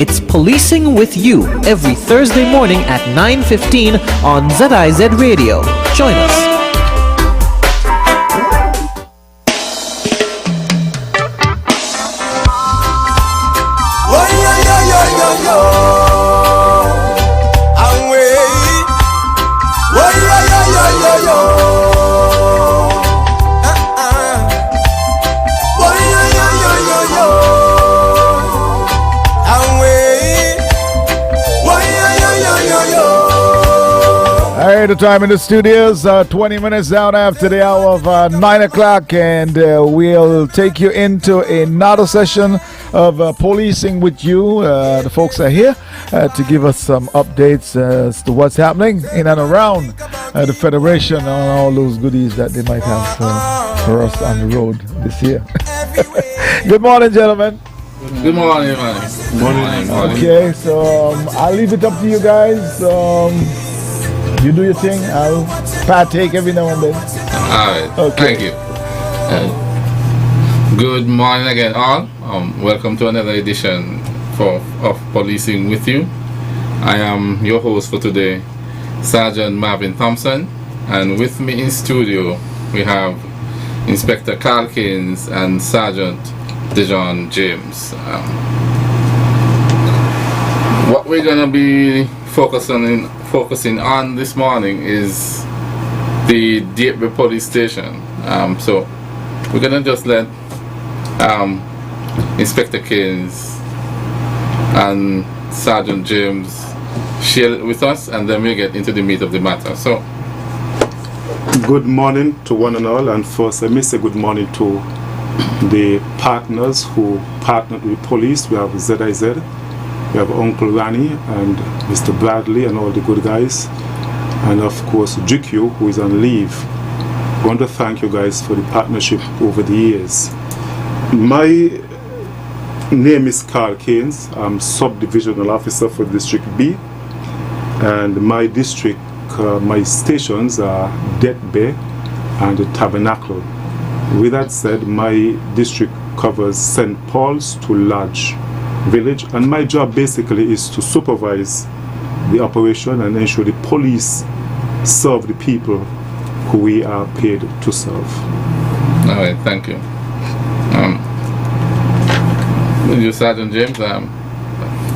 It's Policing with You every Thursday morning at 9:15 on ZIZ Radio. Join us. The time in the studios, 20 minutes down after the hour of 9 o'clock, and we'll take you into another session of Policing with You. The folks are here to give us some updates as to what's happening in and around the Federation on all those goodies that they might have for us on the road this year. Good morning, gentlemen. Good morning, man. Good morning. Okay, so I'll leave it up to you guys. You do your thing, I'll partake every now and then. Alright, okay. Thank you. Good morning again, all. Welcome to another edition of Policing with You. I am your host for today, Sergeant Marvin Thompson, and with me in studio we have Inspector Carl Keynes and Sergeant Dejon James. What we're going to be focusing on this morning is the Dietbe police station. So we're gonna just let Inspector Keynes and Sergeant James share it with us, and then we get into the meat of the matter. So good morning to one and all, and first let me say good morning to the partners who partnered with police. We have ZIZ, we have Uncle Rani and Mr. Bradley and all the good guys, and of course GQ, who is on leave. I want to thank you guys for the partnership over the years. My name is Carl Keynes. I'm Subdivisional Officer for District B, and my district, my stations are Dietbe and the Tabernacle. With that said, my district covers St. Paul's to Lodge Village, and my job basically is to supervise the operation and ensure the police serve the people who we are paid to serve. alright, thank you. You, Sergeant James,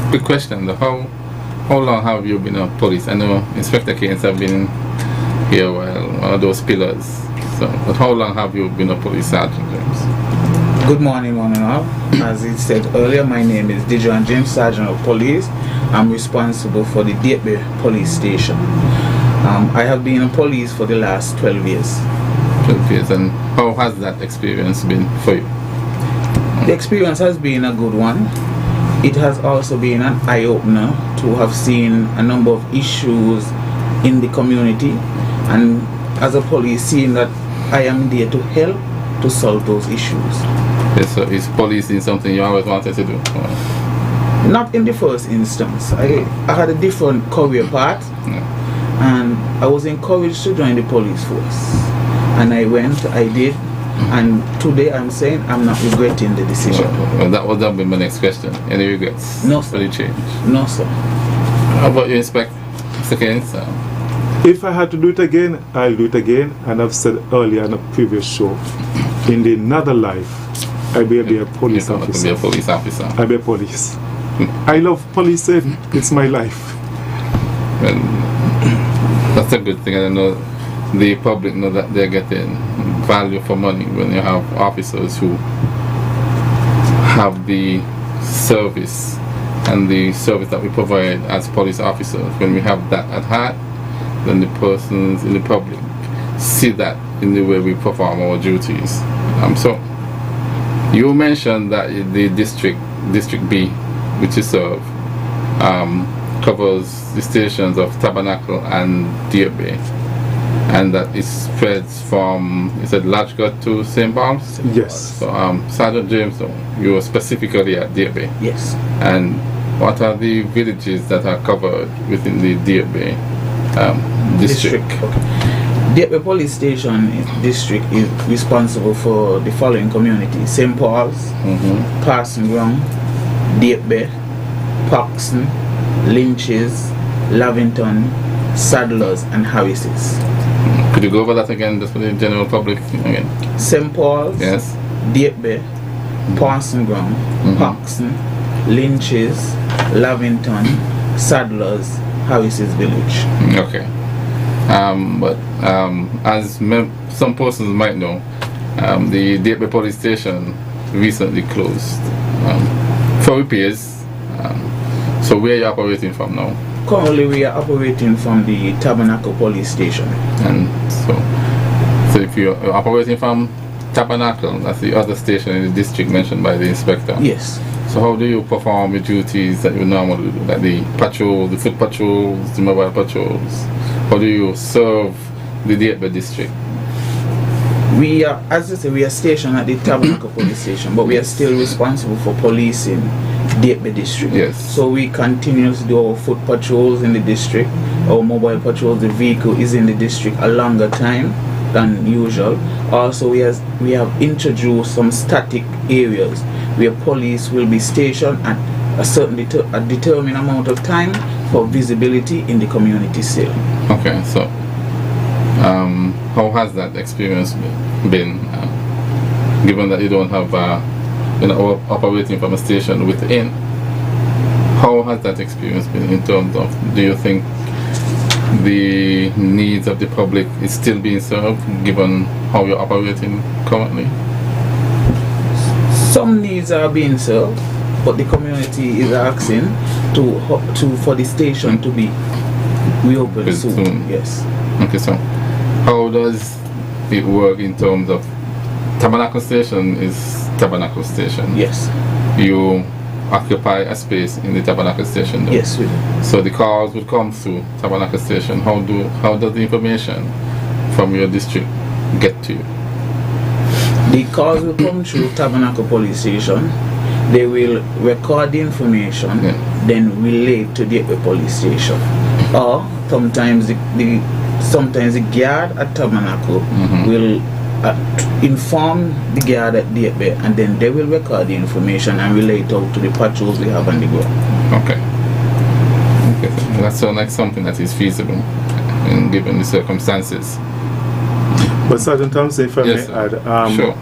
quick question though. How long have you been a police? I know Inspector Keynes have been here one of those pillars. So, but how long have you been a police, Sergeant James? Good morning, one and all. As he said earlier, my name is Dejon James, Sergeant of Police. I'm responsible for the Dietbe police station. I have been in police for the last 12 years. 12 years, and how has that experience been for you? The experience has been a good one. It has also been an eye-opener to have seen a number of issues in the community, and as a police, seeing that I am there to help to solve those issues. Yes, so is policing something you always wanted to do? Not in the first instance. I had a different career path, and I was encouraged to join the police force. And I went, I did, and today I'm saying I'm not regretting the decision. Well, that would be my next question. Any regrets? No, sir. For the change? No, sir. How about you, Inspector Keynes? If I had to do it again, I'll do it again, and I've said earlier in a previous show, in another life, I'll be a police officer. Be a police officer. I'll be a police. I love policing. It's my life. And that's a good thing. I know the public know that they're getting value for money when you have officers who have the service and the service that we provide as police officers. When we have that at heart, then the persons in the public see that in the way we perform our duties. So you mentioned that the district B, which is served, covers the stations of Tabernacle and Dietbe, and that it spreads from, you said, Lodgegut to St. Paul's? Yes. So Sergeant James, you are specifically at Dietbe. Yes. And what are the villages that are covered within the Dietbe district? Okay. Dietbe police station district is responsible for the following communities: St. Paul's, Passing Ground, Dietbe, Paxton, Lynches, Lavington, Sadlers, and Harrises. Could you go over that again, just for the general public again? St. Paul's, Yes. Dateby, Parson Ground, Paxton, Lynches, Lavington, Sadlers, Harrises Village. Okay. But as some persons might know, the Dateby police station recently closed for repairs. So where are you operating from now? Currently, we are operating from the Tabernacle Police Station. And so if you're operating from Tabernacle, that's the other station in the district mentioned by the inspector. Yes. So how do you perform the duties that you normally do, like the patrol, the foot patrols, the mobile patrols? How do you serve the Dateby district? We are, as I say, we are stationed at the Tabernacle Police Station, but we are still responsible for policing Dateby district. Yes. So we continuously do our foot patrols in the district, our mobile patrols. The vehicle is in the district a longer time than usual. Also, we have introduced some static areas where police will be stationed at a certain determined amount of time for visibility in the community still. Okay, so how has that experience been? Given that you don't have, operating from a station within, how has that experience been in terms of, do you think the needs of the public is still being served given how you're operating currently? Some needs are being served, but the community is asking for the station to be reopened soon. Yes. Okay, so how does it work in terms of Tabernacle Station is Tabernacle Station? Yes. You occupy a space in the Tabernacle Station though? Yes, we do. So the calls would come through Tabernacle Station. How does the information from your district get to you? The calls will come through Tabernacle Police Station. They will record the information, then relay it to the police station. Or sometimes the guard at Tabernacle will inform the guard at Dateby, and then they will record the information and relay it out to the patrols we have on the ground. Okay. That sounds like something that is feasible, given the circumstances. But Sergeant Thompson, if I Yes, may add, sure.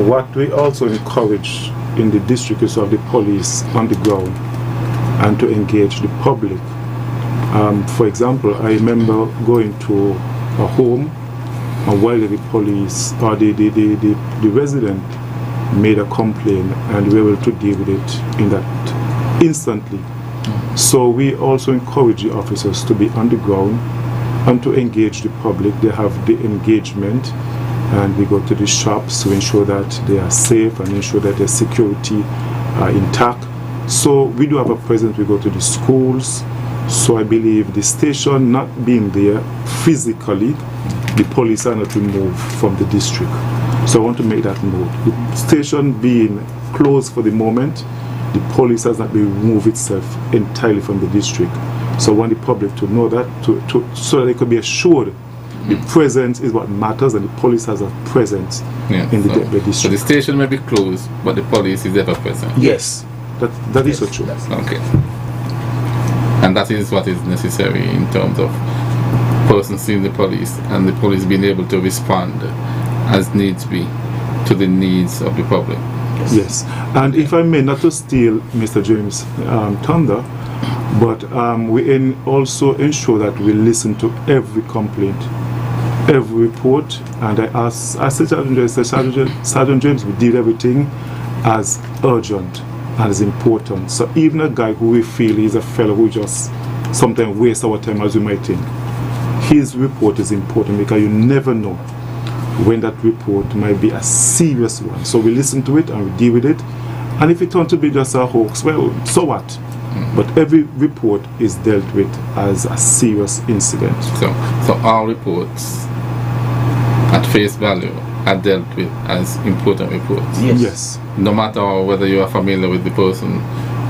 what we also encourage in the district is to have the police on the ground and to engage the public. For example, I remember going to a home, and while the police or the resident made a complaint, and we were able to deal with it in that instantly. So we also encourage the officers to be on the ground and to engage the public. They have the engagement, and we go to the shops to ensure that they are safe and ensure that their security are intact. So we do have a presence. We go to the schools. So I believe the station not being there physically, the police are not removed from the district. So I want to make that note. The station being closed for the moment, the police has not been removed itself entirely from the district. So I want the public to know that, so that they could be assured the presence is what matters, and the police has a presence in the Dateby district. So the station may be closed, but the police is ever present. Yes. That is so true. Okay. And that is what is necessary in terms of persons seeing the police and the police being able to respond as needs be to the needs of the public. Yes. And if I may, not to steal Mr. James' thunder, but we also ensure that we listen to every complaint, every report, and I said Sergeant James, we did everything as urgent and as important. So even a guy who we feel is a fellow who just sometimes wastes our time as we might think, his report is important, because you never know when that report might be a serious one. So we listen to it and we deal with it. And if it turns to be just a hoax, well, so what? But every report is dealt with as a serious incident. So all reports at face value are dealt with as important reports. Yes. No matter whether you are familiar with the person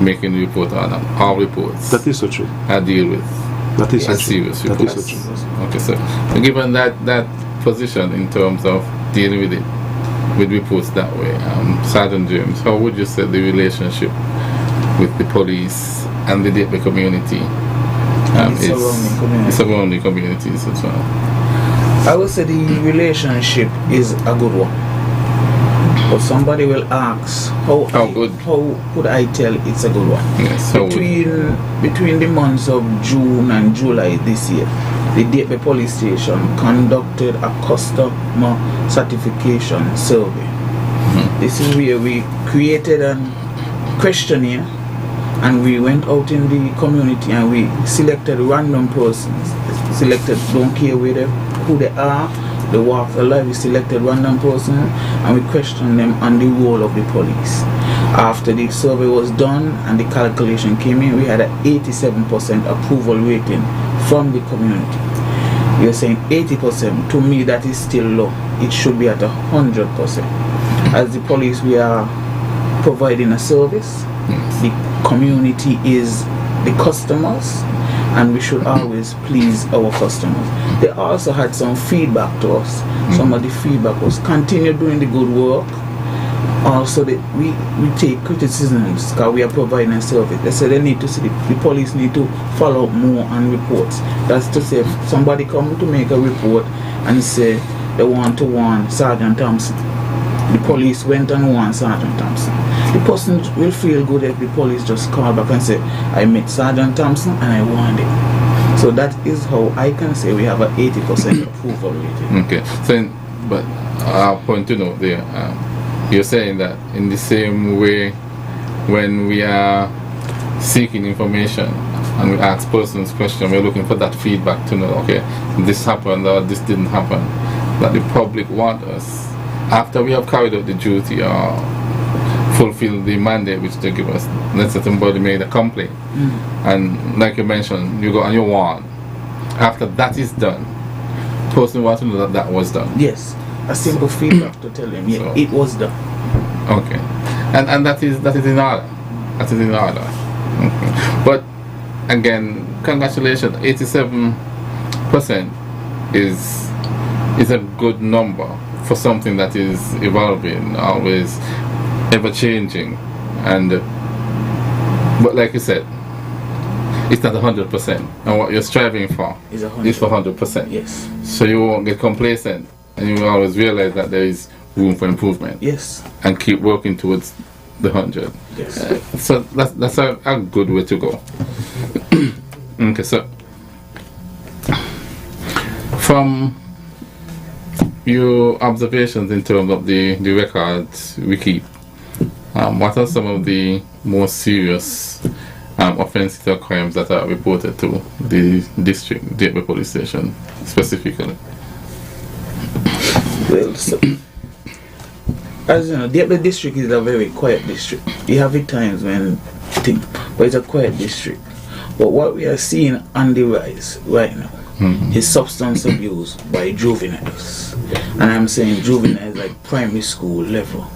making the report or not, all reports That is so true. are dealt with That is so as true. serious That reports. is so true. Okay, so given that position in terms of dealing with it, with reports that way, Sergeant James, how would you say the relationship with the police and the Dieppe community. And the surrounding communities as well. I would say the relationship is a good one. But somebody will ask, how could I tell it's a good one? Yes, Between the months of June and July this year, the Dieppe Police Station conducted a customer certification survey. This is where we created a questionnaire and we went out in the community and we selected random persons. Don't care who they are, they walk their life. We selected random person and we questioned them on the role of the police. After the survey was done and the calculation came in, we had an 87% approval rating from the community. You're saying 80%, to me that is still low. It should be at 100%. As the police, we are providing a service. The community is the customers, and we should always please our customers. They also had some feedback to us. Some of the feedback was continue doing the good work. Also, we take criticisms because we are providing a service. They said they need to see the police need to follow up more on reports. That's to say, if somebody come to make a report and say they want to warn Sergeant Thompson, the police went and warned Sergeant Thompson. The person will feel good if the police just call back and say, I met Sergeant Thompson and I warned him. So that is how I can say we have an 80% approval rating. Okay, so but our point to note there, you're saying that in the same way when we are seeking information and we ask persons questions, we're looking for that feedback to know, okay, this happened or this didn't happen, that the public want us, after we have carried out the duty or fulfill the mandate which they give us. Let's say somebody made a complaint, and like you mentioned, you go and you warn. After that is done, person wants to know that that was done. Yes, a simple feedback to tell them, yeah, so, it was done. Okay, and that is in order. That is in order. Okay. But again, congratulations, 87% is a good number for something that is evolving, always ever changing, and but like you said, it's not 100%, and what you're striving for is for 100%. Yes. So you won't get complacent, and you will always realize that there is room for improvement. Yes. And keep working towards the 100. Yes. So that's a good way to go. Okay, so from your observations in terms of the records we keep, what are some of the more serious offenses or crimes that are reported to the district, Dieppe Police Station specifically? Well, so, as you know, Dieppe district is a very quiet district. You have it times when but it's a quiet district. But what we are seeing on the rise right now is substance abuse by juveniles. And I'm saying juveniles like primary school level.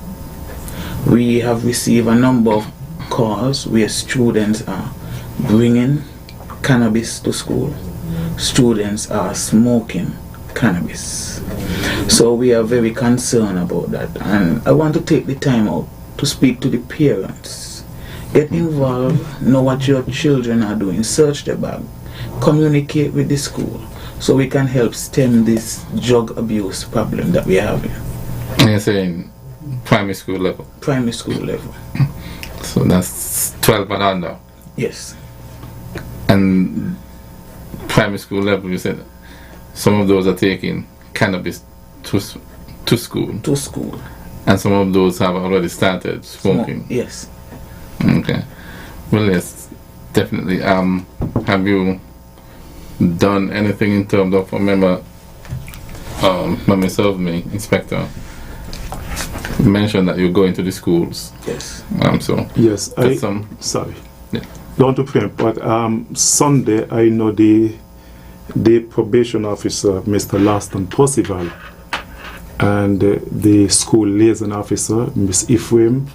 We have received a number of calls where students are bringing cannabis to school. Students are smoking cannabis. So we are very concerned about that. And I want to take the time out to speak to the parents. Get involved, know what your children are doing, search the bag, communicate with the school so we can help stem this drug abuse problem that we are having. And you're saying primary school level? Primary school level. So that's 12 and under? Yes. And primary school level, you said some of those are taking cannabis to school? To school. And some of those have already started smoking? Yes. Okay. Well, yes, definitely. Have you done anything in terms of, remember, myself, Inspector, mentioned that you're going to the schools. Yes. So yes, sorry. Yeah. Don't to preempt, but Sunday I know the probation officer, Mr. Laston Percival, and the school liaison officer, Miss Ephraim,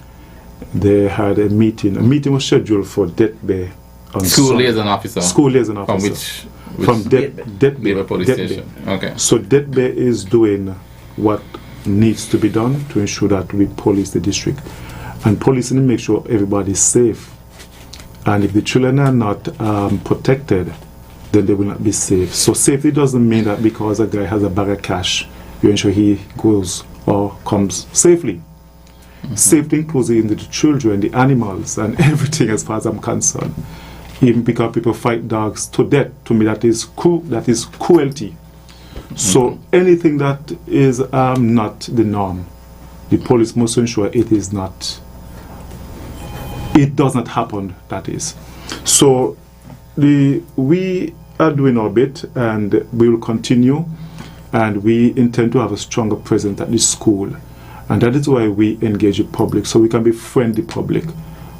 they had a meeting. A meeting was scheduled for Dieppe on School liaison officer. School liaison officer. From Dieppe Police Station. Okay. So Dieppe is doing what needs to be done to ensure that we police the district, and policing to make sure everybody is safe. And if the children are not protected, then they will not be safe. So safety doesn't mean that because a guy has a bag of cash, you ensure he goes or comes safely. Safety includes even the children, the animals, and everything as far as I'm concerned. Even because people fight dogs to death, to me that is cruelty. So anything that is not the norm, the police must ensure it is not. It does not happen, that is. So we are doing our bit, and we will continue, and we intend to have a stronger presence at the school. And that is why we engage the public, so we can befriend the public.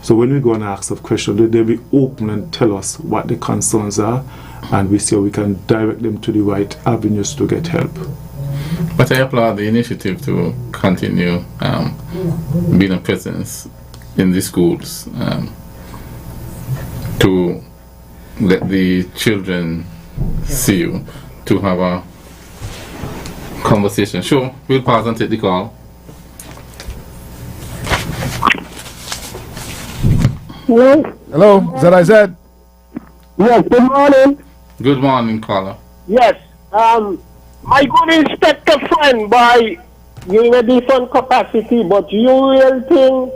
So when we go and ask of questions, they'll be open and tell us what the concerns are, and we see how we can direct them to the right avenues to get help. But I applaud the initiative to continue being a presence in the schools, to let the children see you, to have a conversation. Sure, we'll pause and take the call. Hello? Hello, ZIZ. Yes, good morning. Good morning, caller. Yes, my good inspector friend, boy, you in a different capacity, but you will think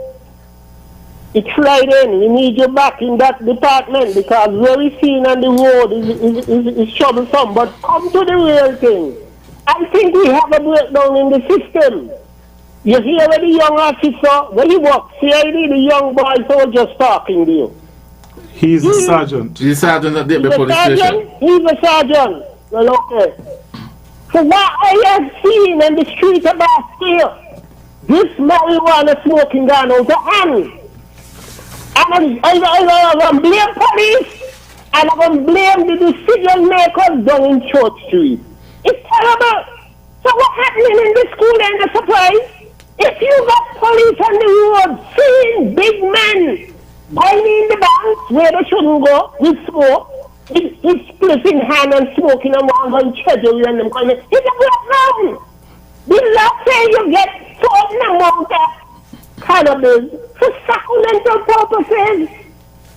it's Friday. We need you back in that department because very seen on the road is troublesome. But come to the real thing. I think we have a breakdown in the system. You hear where the young officer, when he walks, CID, the young boy soldier talking to you. He's a sergeant. He's a sergeant at the police station. He's a sergeant. Well, okay. So what I have seen in the street about here, this marijuana smoking gone out of hand. And I'm going to blame police, and I'm going to blame the decision makers down in Church Street. It's terrible. So what's happening in the school ain't a surprise. If you got police on the road seeing big men going in the banks where they shouldn't go with smoke, it's splitting hand and smoking and one going treasury and them coming, it's a breakdown. The law say you get certain amount of cannabis for sacramental purposes,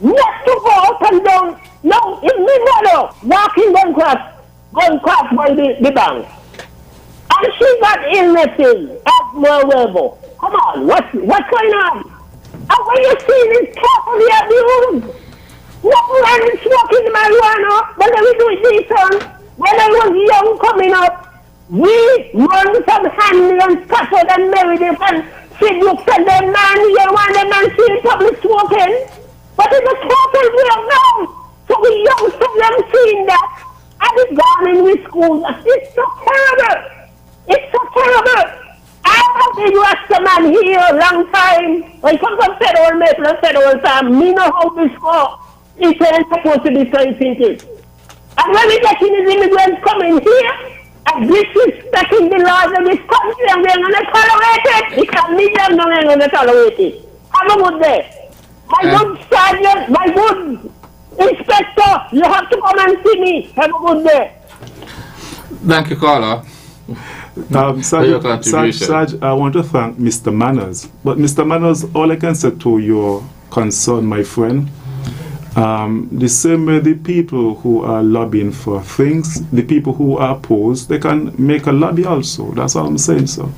not to go up and down. No, it's me mother walking going cross by the bank. And she got illnesses at more level. Come on, what's going on? And when you see this carefully abused, not running smoking marijuana, but we do it decent. When I was young coming up, we run some Hanley and Stafford and Meredith and Sid looks at them man, you want them man see public smoking. But it's a total breakdown. So we youngsters have seen that. And it's gone in with schools. It's so terrible. It's so terrible. I have been Rasta man here a long time. When come from federal metal and federal time, me know how this go. It ain't supposed to be so thinking. And when we get in these immigrants coming here, and disrespecting the laws of this country, and we're going to tolerate it, because me them no going to tolerate it. Have a good day. My good sergeant, my good inspector, you have to come and see me. Have a good day. Thank you, caller. Sarge, I want to thank Mr. Manners. But Mr. Manners, all I can say to your concern, my friend, the same way the people who are lobbying for things, the people who are opposed, they can make a lobby also. That's all I'm saying, sir.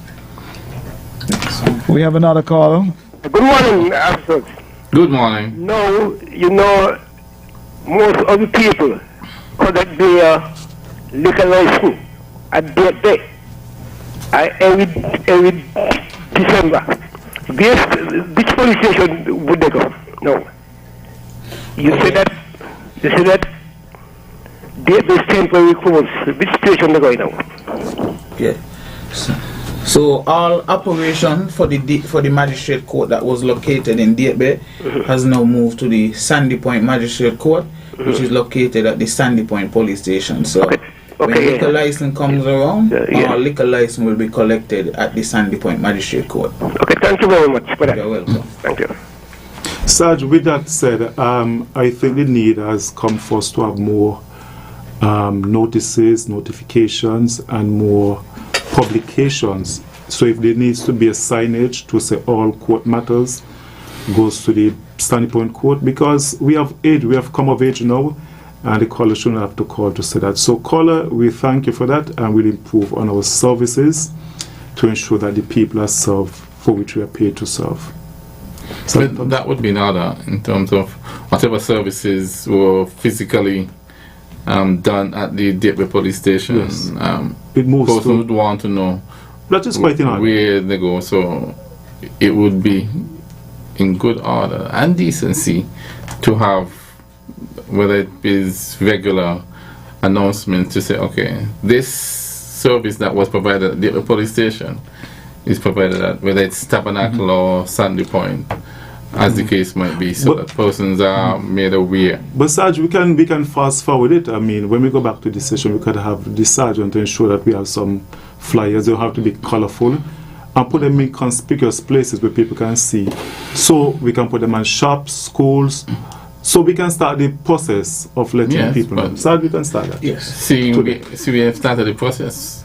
We have another caller. Good morning, officers. Good morning. No, you know, most of the people conduct their liquor license at their day. Every December. Which police station would they go? No. You say that they temporary closed. Which station they going now? Yeah. So all operation for the magistrate court that was located in Dietbe has now moved to the Sandy Point Magistrate Court, which is located at the Sandy Point Police Station. So when liquor license comes around, our liquor license will be collected at the Sandy Point Magistrate Court. Okay, thank you very much for that. You're welcome. Thank you. Sarge, with that said, I think the need has come for us to have more notices, notifications, and more publications. So if there needs to be a signage to say all court matters, goes to the Sandy Point Court, because we have come of age now, and the caller shouldn't have to call to say that. So caller, we thank you for that, and we'll improve on our services to ensure that the people are served for which we are paid to serve. So But that would be in order in terms of whatever services were physically done at the Gateway Police Station. Yes. It moves Person to- would want to know that is quite in order. where they go, so it would be in good order and decency to have, whether it is regular announcements to say, okay, this service that was provided at the police station is provided at, whether it's Tabernacle or Sandy Point, as the case might be, so But- that persons are made aware. But Sarge, we can fast forward it. I mean, when we go back to the session, we could have the sergeant to ensure that we have some flyers. They'll have to be colorful and put them in conspicuous places where people can see. So we can put them in shops, schools, so we can start the process of letting Yes, people know. but- Sarge, we can start that. Yes. See, we have started the process.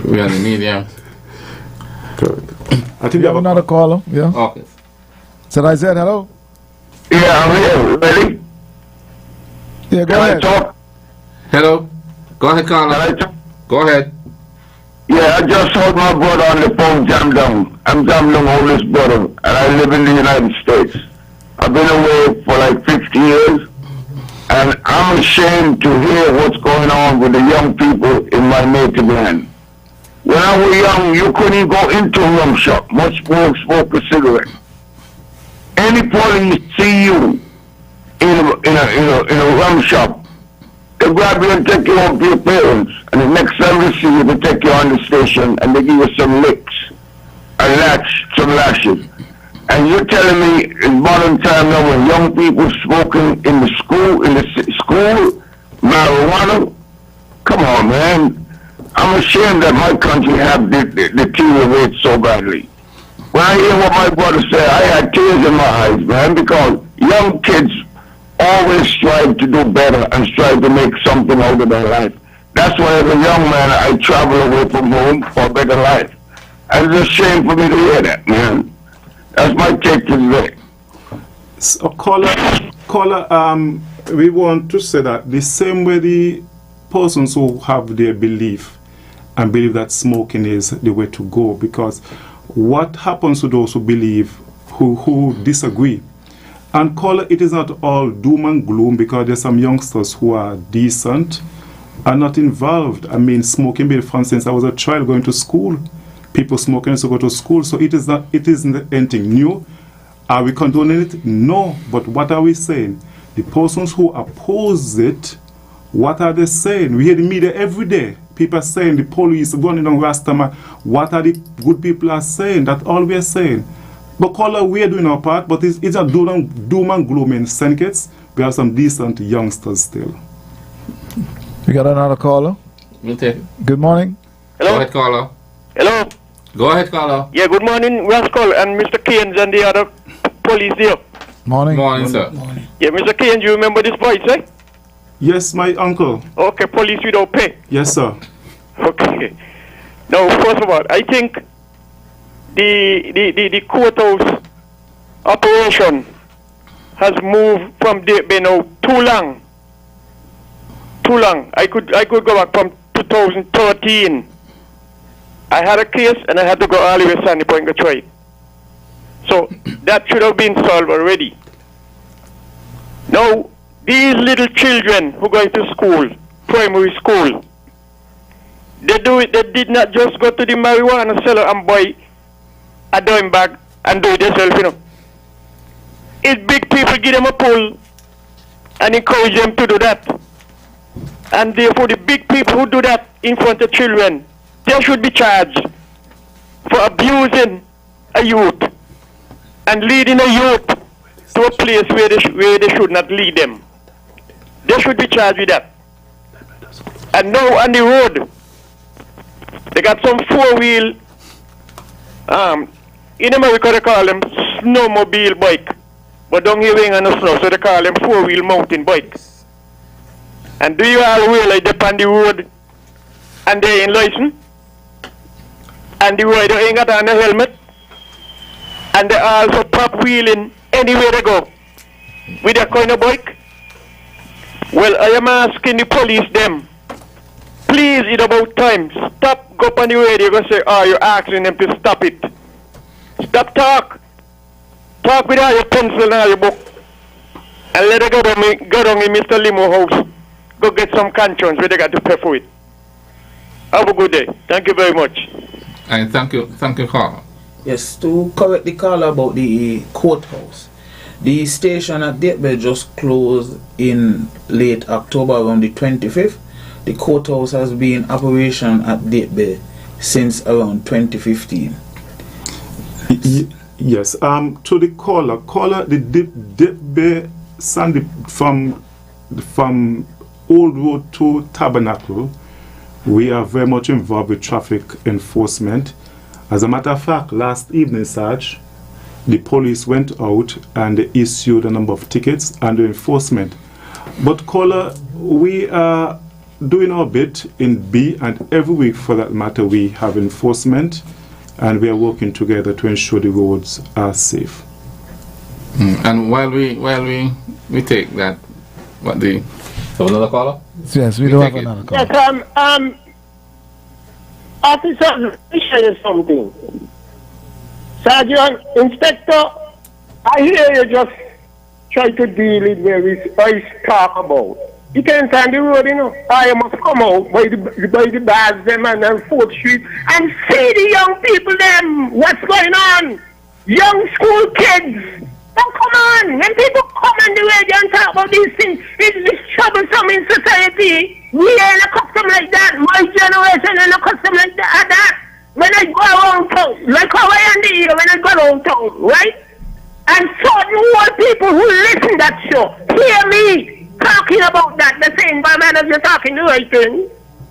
We are in the media. Correct. I think We we have another caller. Yeah. Okay. So I said hello. Yeah, I'm here. Ready? Yeah, go Can I ahead. talk? Hello. Go ahead, Can I Carla. talk? Go ahead. Yeah, I just heard my brother on the phone jam down. I'm Jam Down oldest brother, and I live in the United States. I've been away for like 50 years, and I'm ashamed to hear what's going on with the young people in my native land. When I was young, you couldn't go into a rum shop, much more smoke a cigarette. Any police see you in a rum shop, they grab you and take you home to your parents, and the next time they see you, they take you on the station and they give you some licks, some lashes. And you're telling me in modern time now, when young people smoking in the school, marijuana? Come on, man. I'm ashamed that my country have deteriorated so badly. When I hear what my brother said, I had tears in my eyes, man, because young kids always strive to do better and strive to make something out of their life. That's why as a young man, I travel away from home for a better life. And it's a shame for me to hear that, man. That's my take today. So, caller, we want to say that the same way the persons who have their belief and believe that smoking is the way to go, because what happens to those who believe, who disagree? And caller, it is not all doom and gloom, because there's some youngsters who are decent and not involved. I mean, smoking, for instance, I was a child going to school. People smoking used to go to school, so it isn't anything new. Are we condoning it? No. But what are we saying? The persons who oppose it, what are they saying? We hear the media every day. People are saying the police running on Rastaman. What are the good people are saying? That's all we are saying. But caller, we are doing our part, but it's a doom and gloom in syndicates. We have some decent youngsters still. We got another caller. We'll take it. Good morning. Go ahead, Carla. Hello. Go ahead, Carla. Yeah, good morning, Rascal and Mr. Keynes and the other police there. Morning. Morning, sir. Yeah, Mr. Keynes, you remember this voice, eh? Yes, my uncle. Okay, police without pay. Yes, sir. Okay. Now, first of all, I think the courthouse operation has moved from there now too long. Too long. I could go back from 2013. I had a case and I had to go all the way to Sandy Point to try it. So that should have been solved already. Now, these little children who go to school, primary school, they did not just go to the marijuana seller and buy a dime bag and do it themselves, you know. If big people give them a pull and encourage them to do that, and therefore the big people who do that in front of children, they should be charged for abusing a youth and leading a youth to a place where they should not lead them. They should be charged with that. And now on the road, they got some four-wheel, in America they call them snowmobile bike, but down here we ain't on the snow, so they call them four-wheel mountain bikes. And do you all realize they're on the road and they ain't licensed? And the rider ain't got on a helmet? and they also pop wheeling anywhere they go with their kind of bike. Well, I am asking the police them, please, it's about time. Stop, go up on the radio and say, oh, you're asking them to stop it. Stop talk. Talk with all your pencil and all your book. And let it go down in Mr. Limo house. Go get some conscience where they got to pay for it. Have a good day. Thank you very much. And thank you, caller. Yes, to correct the caller about the courthouse. The station at Datebay just closed in late October, around the 25th. The courthouse has been in operation at Datebay since around 2015. Yes. To the caller, the Datebay Sandy from Old Road to Tabernacle, we are very much involved with traffic enforcement. As a matter of fact, last evening, Sarge, the police went out and they issued a number of tickets under enforcement. But caller, we are doing our bit in B, and every week for that matter we have enforcement, and we are working together to ensure the roads are safe. And while we take that, so another caller? Yes, we do have another caller. Yes, officer, let me show you something. Sergeant, Inspector, I hear you just try to deal with where we talk about. You can't stand the road, you know. I must come out by the bars them and 4th Street and see the young people them. What's going on? Young school kids. Now come on. When people come on the radio and talk about these things, it's troublesome in society. We ain't accustomed like that. My generation ain't accustomed like that. When I go around town, like how I am here when I go around town, right? And certain old people who listen to that show hear me talking about that. They're saying, "But man, if you're talking the right thing,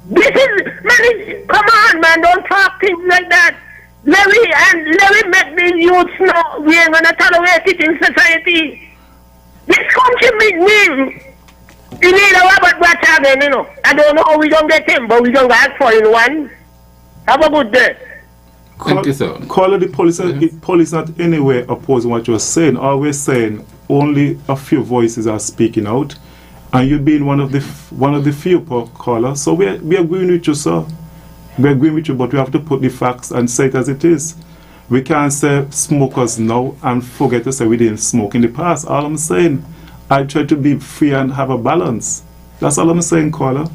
this is man. Come on, man, don't talk things like that. Let me make the youths know we ain't gonna tolerate it in society. This country me. You need a Robert Bratcher again, you know. I don't know how we don't get him, but we don't ask for in one. Have a good day." Thank you, sir. Caller, the police not anywhere opposing what you're saying. Always saying only a few voices are speaking out, and you being one of the few, caller. So we agreeing with you, sir. We agreeing with you, but we have to put the facts and say it as it is. We can't say smokers now and forget to say we didn't smoke in the past. All I'm saying, I try to be free and have a balance. That's all I'm saying, caller.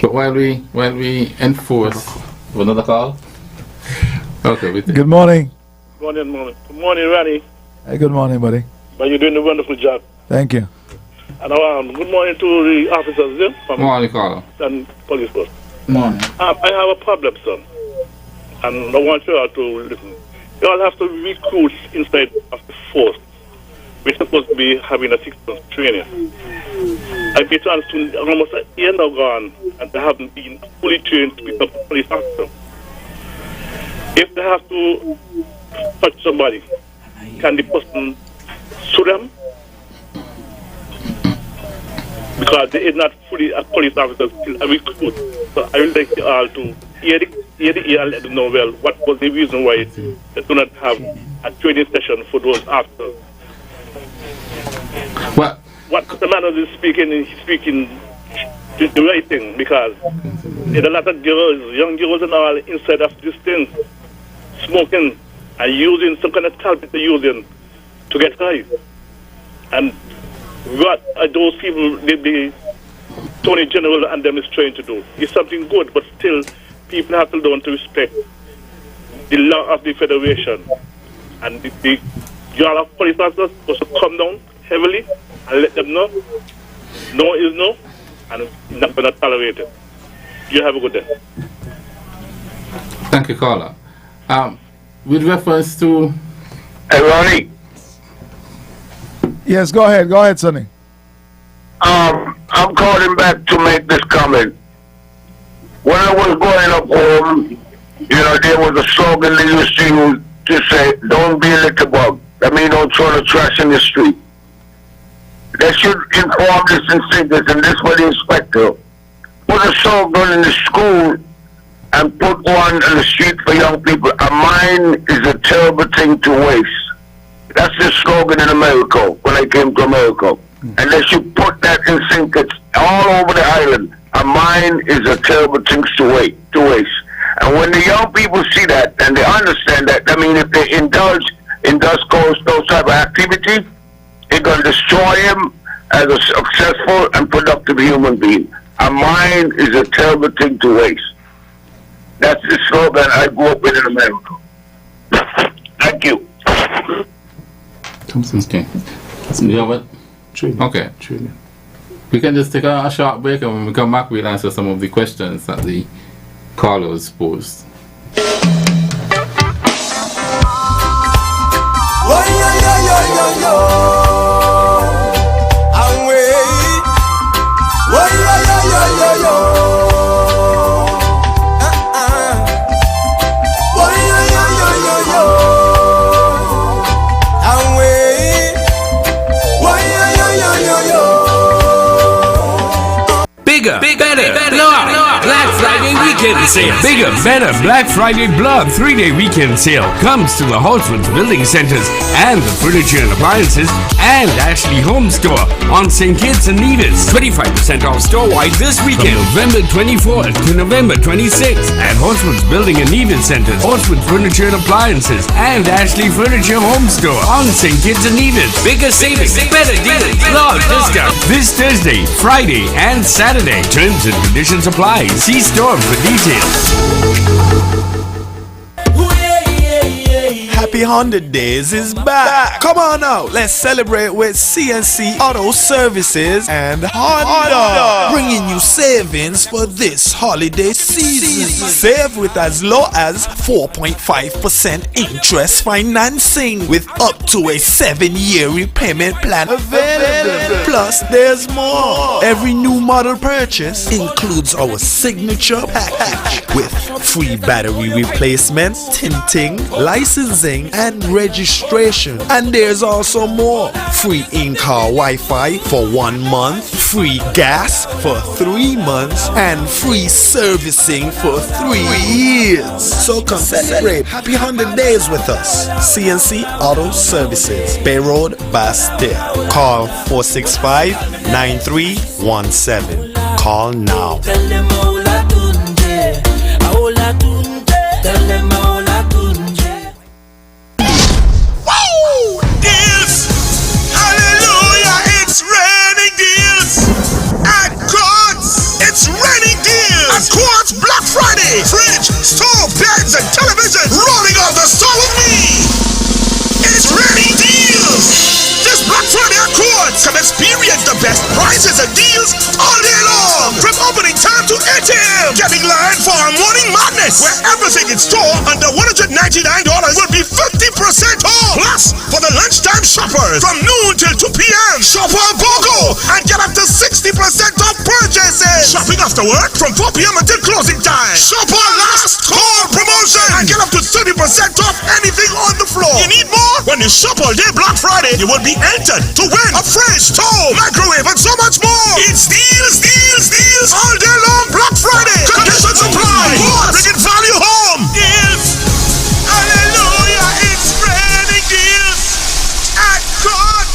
But while we enforce another call. Okay. Good morning. Good morning, Ranny. Hey, good morning, buddy. But you're doing a wonderful job. Thank you. And good morning to the officers there from morning, caller. And police force. Morning. I have a problem, son, and I want you all to listen. You all have to recruit inside of the force. We're supposed to be having a 6-month training. I've been to almost a year now gone, and they haven't been fully trained to become a police officer. If they have to touch somebody, can the person sue them? Because they are not fully a police officer, still a recruit. So I would like you all to hear and let them know, well, what was the reason why they do not have a training session for those officers. What the man is speaking the right thing, because there's a lot of girls, young girls and all inside of this thing, smoking and using some kind of tablet they're using to get high. And what are those people, the Attorney General and them is trying to do? It's something good, but still people have to learn to respect the law of the Federation. And the general police officers supposed to come down heavily and let them know no is no, and we're not going to tolerate it. You have a good day. Thank you, caller. With reference to... Hey, Ronnie. Yes, go ahead, Sonny. I'm calling back to make this comment. When I was growing up home, there was a slogan they used to use to say, "Don't be a litter bug." That means don't throw the trash in the street. They should inform this and say this, and this was the inspector. Put a slogan in the school and put one on the street for young people. A mine is a terrible thing to waste. That's the slogan in America when I came to America. And they should put that in thinkers all over the island. A mine is a terrible thing to waste. And when the young people see that and they understand that, I mean, if they indulge in those type of activity, it's going to destroy him as a successful and productive human being. A mine is a terrible thing to waste. That's the slogan I grew up with in America. Thank you. Okay. You know what? Okay. We can just take a short break, and when we come back, we'll answer some of the questions that the callers posed. Sale. Bigger, better Black Friday Blood 3-day weekend sale comes to the Holtzman's Building Centers and the Furniture and Appliances and Ashley Home Store on St. Kitts and Nevis. 25% off store-wide this weekend, November 24th to November 26th at Holtzman's Building and Nevis Centers, Holtzman's Furniture and Appliances and Ashley Furniture Home Store on St. Kitts and Nevis. Bigger savings, better deals, large discount this Thursday, Friday and Saturday. Terms and conditions apply. See store for details. Happy 100 Days is back. Come on now, let's celebrate with CNC Auto Services and Honda, bringing you savings for this holiday season. Save with as low as 4.5% interest financing with up to a 7-year repayment plan available. Plus, there's more. Every new model purchase includes our signature package with free battery replacement, tinting, licensing, and registration. And there's also more. Free in-car Wi-Fi for 1 month, free gas for 3 months, and free servicing for 3 years. So come celebrate Happy 100 Days with us. CNC Auto Services, Bay Road, Bastille. Call 465-9317. Call now. Tell them all I Quartz Black Friday. Fridge, stove, beds, and television rolling off the store with me. It's ready deals. This Black Friday at Quartz. Come experience the best prices and deals all day long. From opening time to 8 a.m. Getting line for our morning madness, where everything in store under $199 will be 50% off. Plus, for the lunchtime shoppers, from noon till 2 p.m. Shop our BOGO and get up to 60% off purchases. Shopping after work from 4 p.m. until closing time. Shop our last call promotion and get up to 30% off anything on the floor. You need more? When you shop all day Black Friday, you will be entered to win a fridge, stove, microwave, and so much more. It's deals, deals, deals all day long Black Friday. Conditions apply. Bringing value home. Deals. Hallelujah. It's ready deals at God.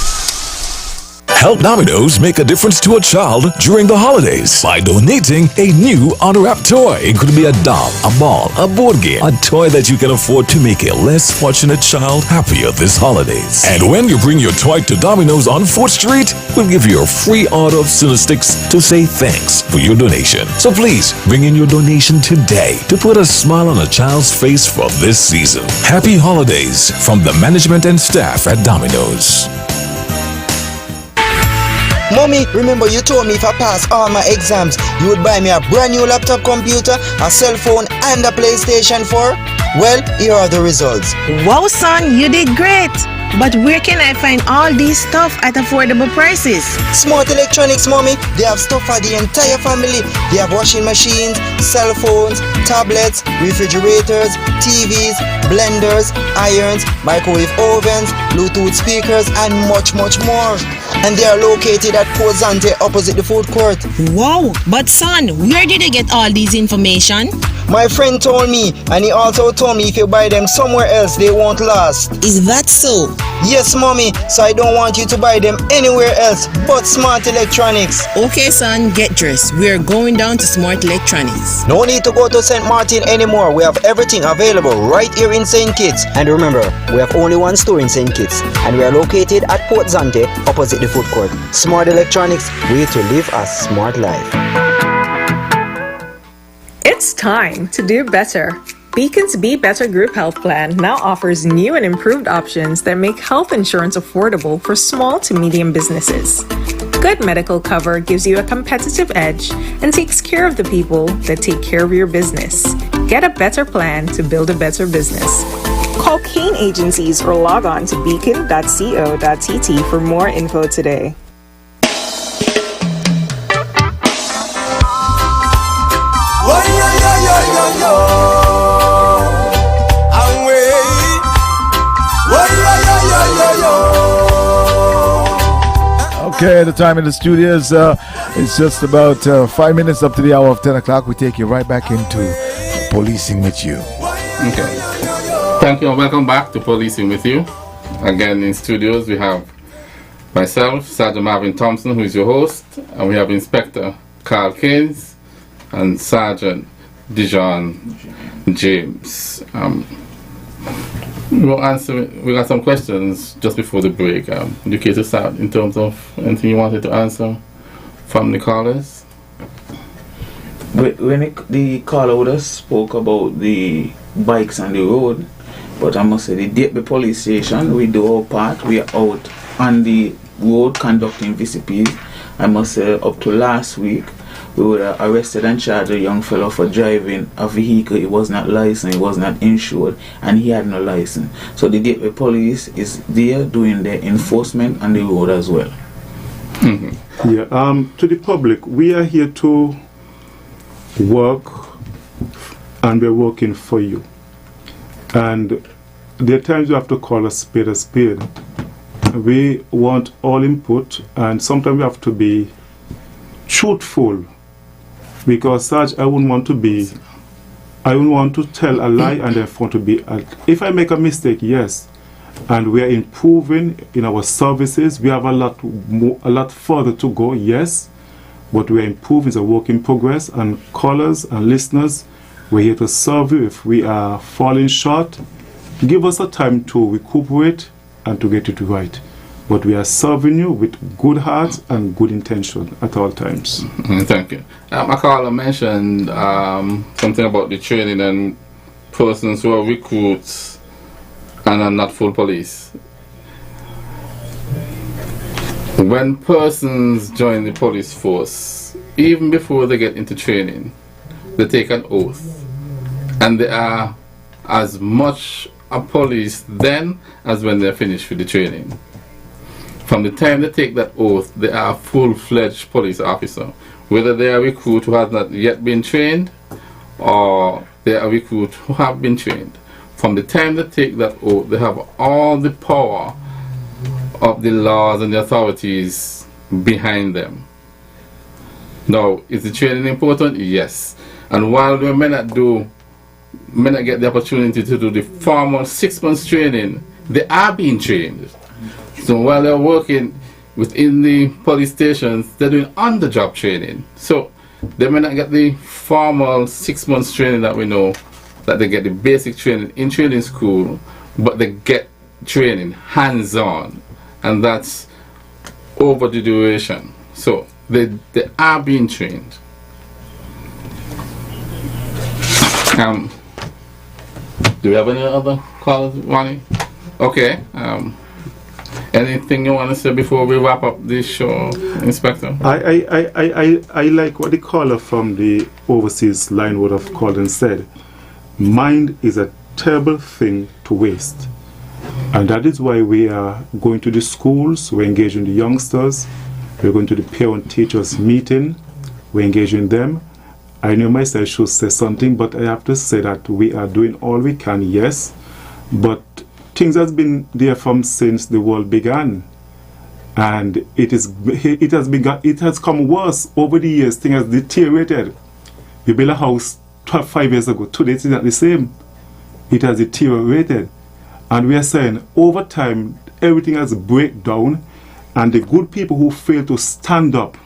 Help Domino's make a difference to a child during the holidays by donating a new Honor-Wrap toy. It could be a doll, a ball, a board game, a toy that you can afford to make a less fortunate child happier this holidays. And when you bring your toy to Domino's on 4th Street, we'll give you a free order of Cinna Sticks to say thanks for your donation. So please bring in your donation today to put a smile on a child's face for this season. Happy holidays from the management and staff at Domino's. Mommy, remember you told me if I pass all my exams, you would buy me a brand new laptop computer, a cell phone, and a PlayStation 4? Well, here are the results. Wow, son, you did great. But where can I find all these stuff at affordable prices? Smart Electronics, Mommy. They have stuff for the entire family. They have washing machines, cell phones, tablets, refrigerators, TVs, blenders, irons, microwave ovens, Bluetooth speakers, and much, much more. And they are located at Port Zante opposite the food court. Wow, but son, where did you get all these information? My friend told me, and he also told me if you buy them somewhere else, they won't last. Is that so? Yes, mommy. So I don't want you to buy them anywhere else but Smart Electronics. Okay, son, get dressed. We're going down to Smart Electronics. No need to go to St. Martin anymore. We have everything available right here in St. Kitts. And remember, we have only one store in St. Kitts, and we are located at Port Zante, opposite the food court. Smart Electronics, way to live a smart life. It's time to do better. Beacon's Be Better Group Health Plan now offers new and improved options that make health insurance affordable for small to medium businesses. Good medical cover gives you a competitive edge and takes care of the people that take care of your business. Get a better plan to build a better business. Call Kane Agencies or log on to beacon.co.tt for more info today. Okay, the time in the studios is just about 5 minutes up to the hour of 10 o'clock. We take you right back into Policing with You. Okay. Thank you and welcome back to Policing with You. Again, in studios, we have myself, Sergeant Marvin Thompson, who is your host, and we have Inspector Carl Keynes and Sergeant Dijon James. We got some questions just before the break. Would you care to start in terms of anything you wanted to answer from the callers? When the caller would have spoke about the bikes on the road, but I must say the Dateby police station, we do our part. We are out on the road conducting VCPs. I must say up to last week, we were arrested and charged a young fellow for driving a vehicle. He was not licensed, he was not insured, and he had no license. So the Dateby police is there doing their enforcement on the road as well. Mm-hmm. Yeah. To the public, we are here to work, and we're working for you. And there are times you have to call a spade a spade. We want all input, and sometimes we have to be truthful. Because Sarge, I wouldn't want to tell a lie and then want to be. If I make a mistake, yes, and we are improving in our services. We have a lot further to go, yes, but we are improving. It's a work in progress. And callers and listeners, we're here to serve you. If we are falling short, give us a time to recuperate and to get it right. But we are serving you with good hearts and good intention at all times. Thank you. My caller mentioned something about the training and persons who are recruits and are not full police. When persons join the police force, even before they get into training, they take an oath. And they are as much a police then as when they're finished with the training. From the time they take that oath, they are a full-fledged police officer. Whether they are a recruit who has not yet been trained, or they are a recruit who have been trained. From the time they take that oath, they have all the power of the laws and the authorities behind them. Now, is the training important? Yes. And while they may not get the opportunity to do the formal 6 months training, they are being trained. So while they're working within the police stations, they're doing on-the-job training. So they may not get the formal 6 months training that we know, that they get the basic training in training school, but they get training hands-on, and that's over the duration. So they are being trained. Do we have any other callers, Ronnie? Okay. Anything you want to say before we wrap up this show, Inspector? I like what the caller from the overseas line would have called and said. Mind is a terrible thing to waste. And that is why we are going to the schools, we're engaging the youngsters, we're going to the parent-teachers meeting, we're engaging them. I know myself should say something, but I have to say that we are doing all we can, yes, but things has been there from since the world began, and it has come worse over the years. Things has deteriorated. You build a house 5 years ago. Today it is not the same. It has deteriorated. And we are saying over time everything has break down, and the good people who fail to stand up,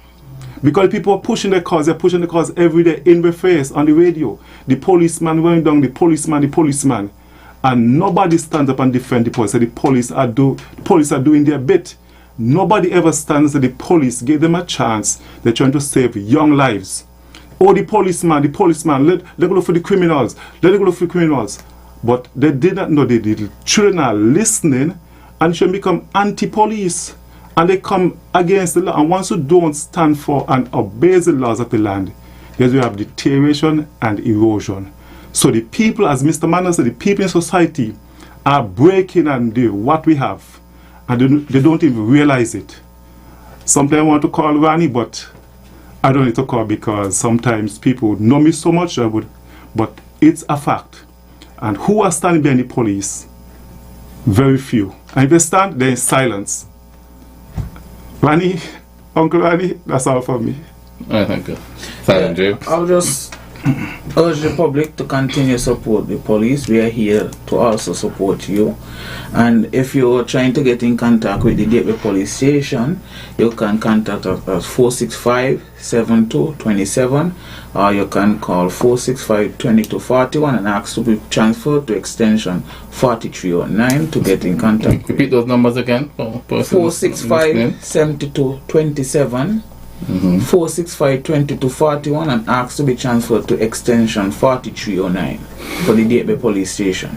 because people are pushing their cars, they're pushing the cars every day in the face on the radio. The policeman running down, the policeman, and nobody stands up and defend the police. So the police are doing their bit. Nobody ever stands that the police give them a chance. They're trying to save young lives. Oh, the policeman, let go look for the criminals. Let go look for the criminals. But they did not know the children are listening and should become anti-police. And they come against the law. And once you don't stand for and obey the laws of the land, yes, we have deterioration and erosion. So the people, as Mr. Mann said, the people in society are breaking and doing what we have. And they don't even realize it. Sometimes I want to call Rani, but I don't need to call because sometimes people know me so much, but it's a fact. And who are standing behind the police? Very few. And if they stand, they're in silence. Rani, Uncle Rani, that's all for me. Thank you. Sergeant James. I'll just urge the public to continue to support the police. We are here to also support you. And if you're trying to get in contact with the Gateway Police Station, you can contact us at 465-7227, or you can call 465-2241 and ask to be transferred to extension 4309 to get in contact. Repeat those numbers again. 465-7227. 465-2241 and ask to be transferred to extension 4309 for the Gateway Police Station.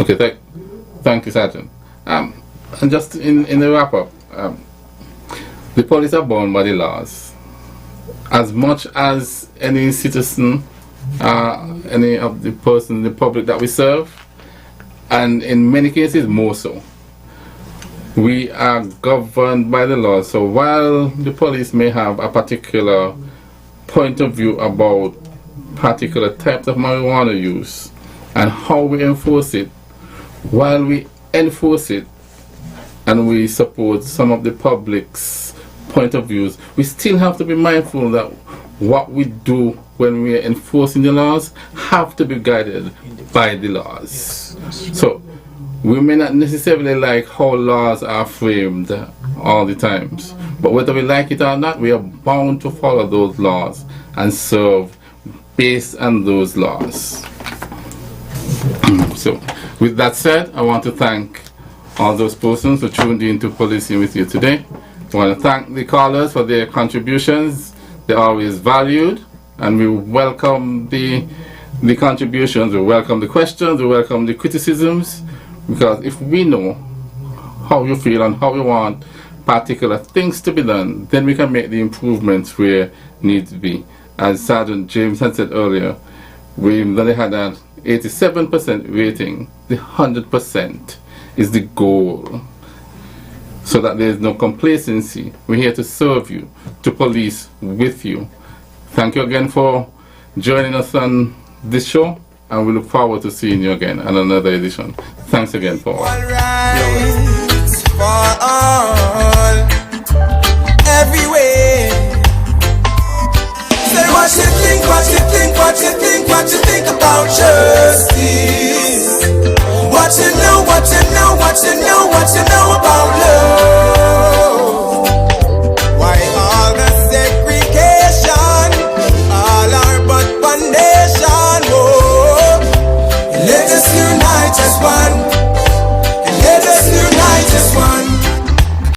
Okay, thank you, Sergeant. And just in the wrap up, the police are bound by the laws. As much as any citizen, any of the person in the public that we serve, and in many cases more so. We are governed by the law. So while the police may have a particular point of view about particular types of marijuana use and how we enforce it, while we enforce it and we support some of the public's point of views, we still have to be mindful that what we do when we are enforcing the laws have to be guided by the laws. So we may not necessarily like how laws are framed all the times, but whether we like it or not, we are bound to follow those laws and serve based on those laws. So, with that said, I want to thank all those persons who tuned in to Policing with you today. I want to thank the callers for their contributions. They're always valued, and we welcome the contributions, we welcome the questions, we welcome the criticisms. Because if we know how you feel and how you want particular things to be done, then we can make the improvements where need to be. As Sergeant James had said earlier, we only had an 87% rating. The 100% is the goal, so that there is no complacency. We're here to serve you, to police with you. Thank you again for joining us on this show, and we look forward to seeing you again on another edition. Thanks again for all. For all, everywhere. Say what you think, what you think, what you think, what you think about justice. What you know, what you know, what you know, what you know